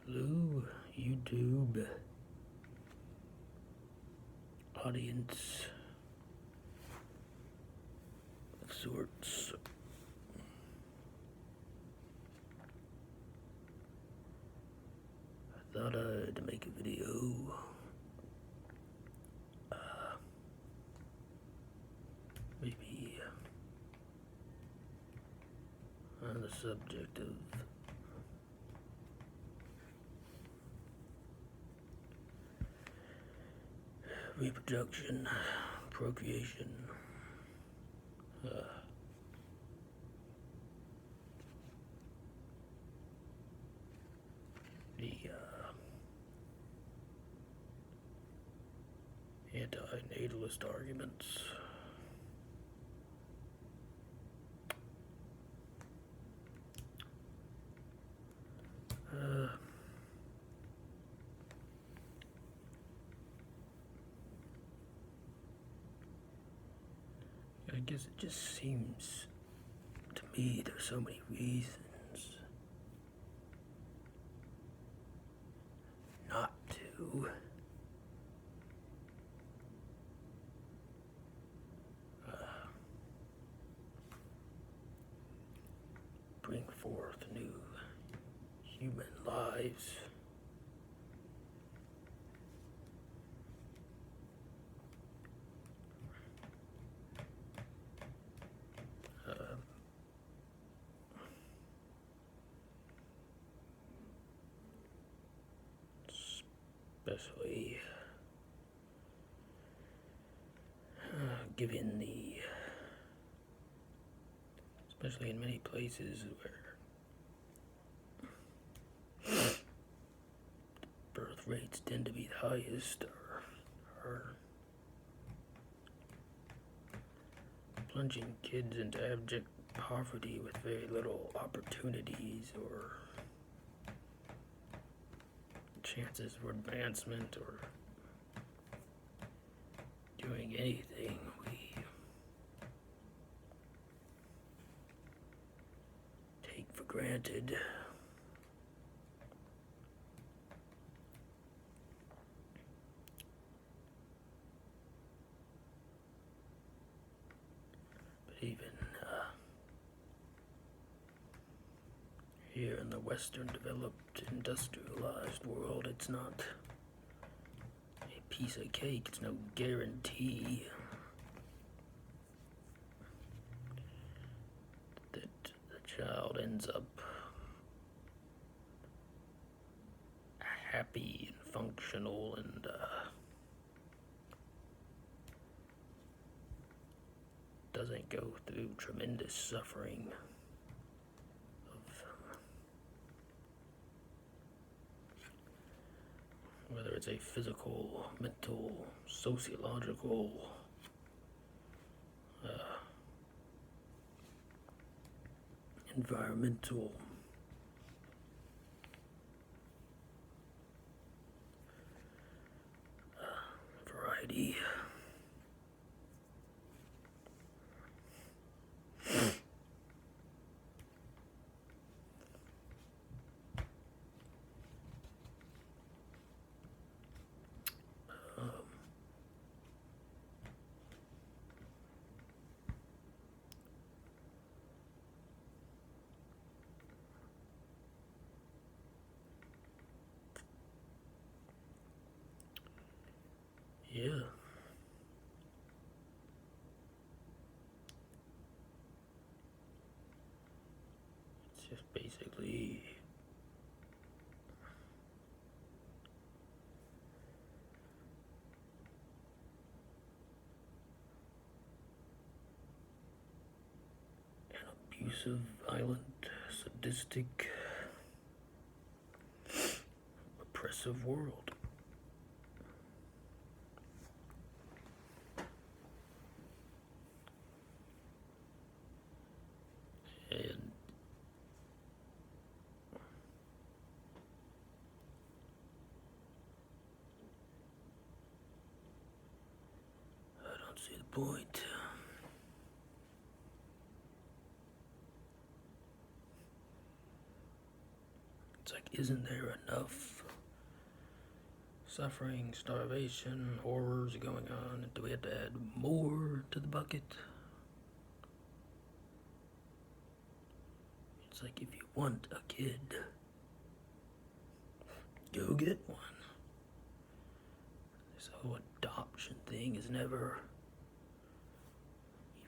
Hello, YouTube audience of sorts. I thought I'd make a video maybe on the subject of reproduction, procreation, the anti-natalist arguments. I guess it just seems to me there's so many reasons not to. Bring forth new human lives. Especially given especially in many places where birth rates tend to be the highest, are plunging kids into abject poverty with very little opportunities or chances for advancement or doing anything. We take for granted. But even here in the Western developed industrialized world, it's not a piece of cake. It's no guarantee that the child ends up happy and functional and doesn't go through tremendous suffering of whether it's a physical, mental, sociological, environmental, variety. Yeah. It's just basically an abusive, violent, sadistic, oppressive world. And I don't see the point. It's like Isn't there enough suffering, starvation, horrors going on? Do we have to add more to the bucket? It's like, if you want a kid, go get one. This whole adoption thing is never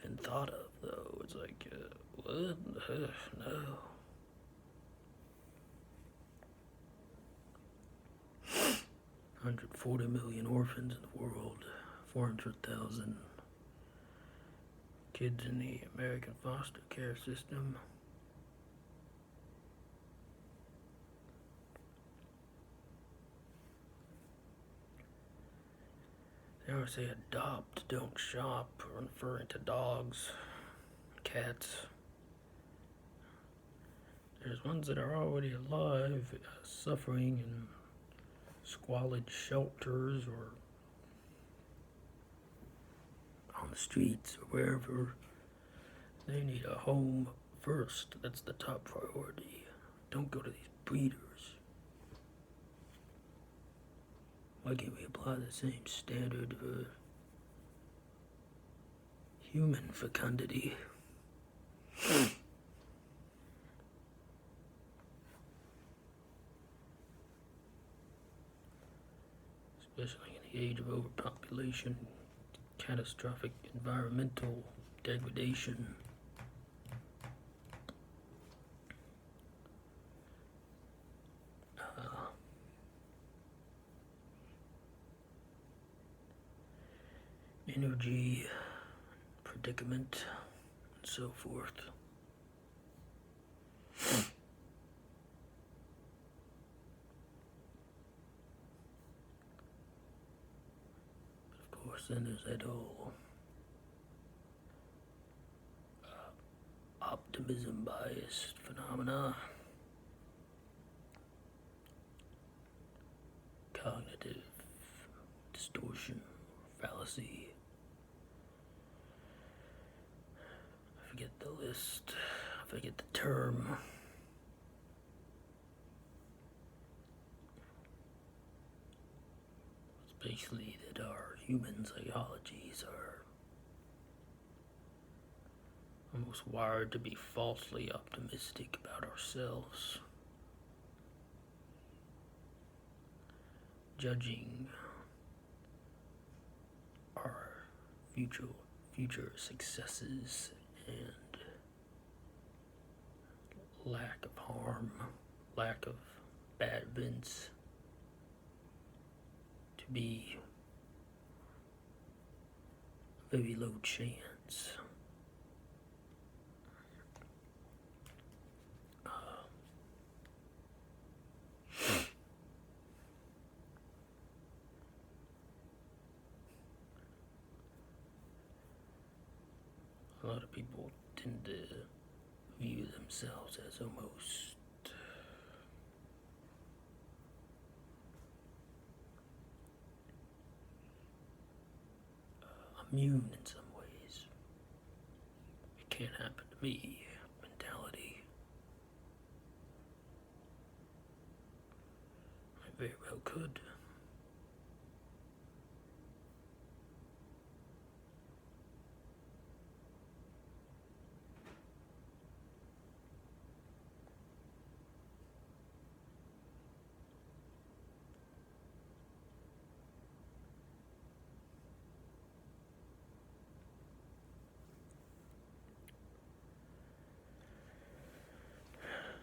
even thought of, though. It's like, what? No. 140 million orphans in the world, 400,000 kids in the American foster care system. They always say adopt, don't shop, referring to dogs, cats. There's ones that are already alive, suffering in squalid shelters or on the streets or wherever. They need a home first. That's the top priority. Don't go to these breeders. Why can't we apply the same standard for human fecundity? Especially in the age of overpopulation, catastrophic environmental degradation. Energy, predicament, and so forth. Of course, then there's that whole optimism bias phenomena, cognitive distortion, fallacy. I forget the list, I forget the term. It's basically that our human psychologies are almost wired to be falsely optimistic about ourselves, judging our future successes and lack of harm, lack of bad events to be a very low chance. A lot of people tend to view themselves as almost immune in some ways. It can't happen to me mentality. I very well could.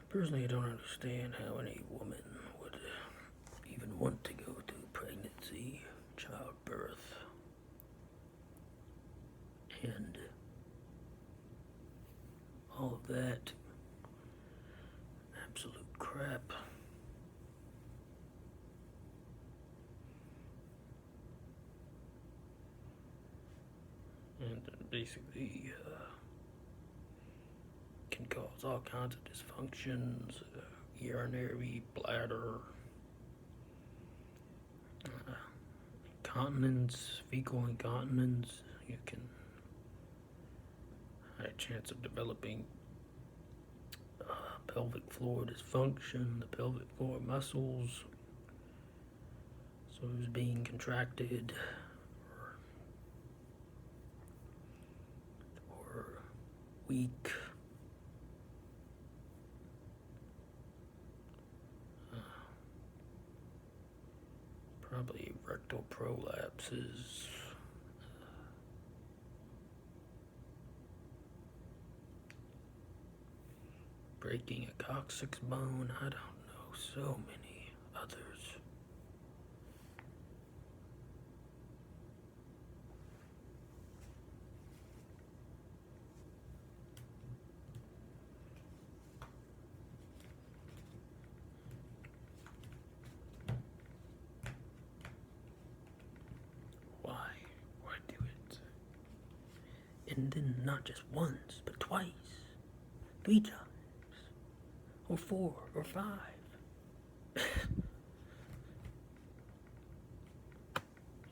Personally, I don't understand how any woman would even want to go through pregnancy, childbirth, and all of that absolute crap. And basically, can cause all kinds of dysfunctions, urinary, bladder, incontinence, fecal incontinence. You can have a chance of developing pelvic floor dysfunction, the pelvic floor muscles, so it was being contracted or weak. Probably rectal prolapses. Breaking a coccyx bone. I don't know. So many others. Why do it? And then not just once, but twice, 3 times, or 4, or 5.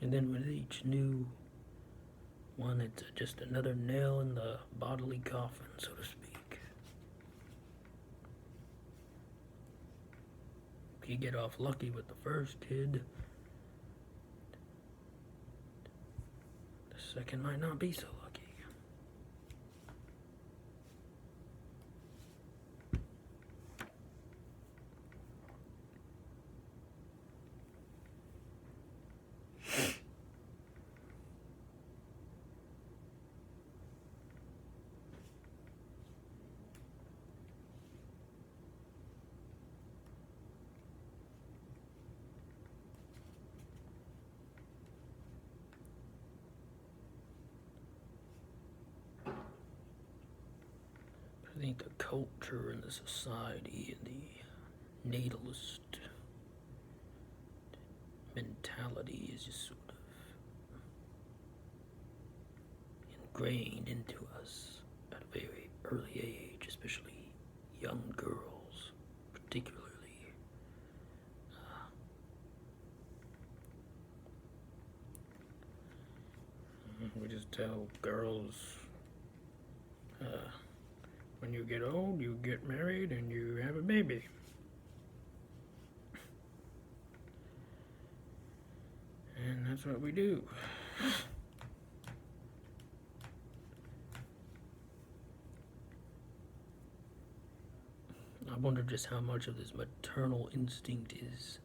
And then with each new one, it's just another nail in the bodily coffin, so to speak. If you get off lucky with the first kid, the second might not be so lucky. I think the culture and the society and the natalist mentality is just sort of ingrained into us at a very early age, especially young girls, particularly. We just tell girls, when you get old, you get married and you have a baby. And that's what we do. I wonder just how much of this maternal instinct is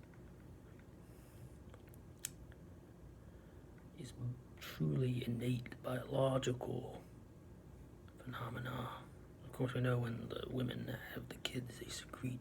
truly innate biological phenomena. Of course, we know when the women have the kids, they secrete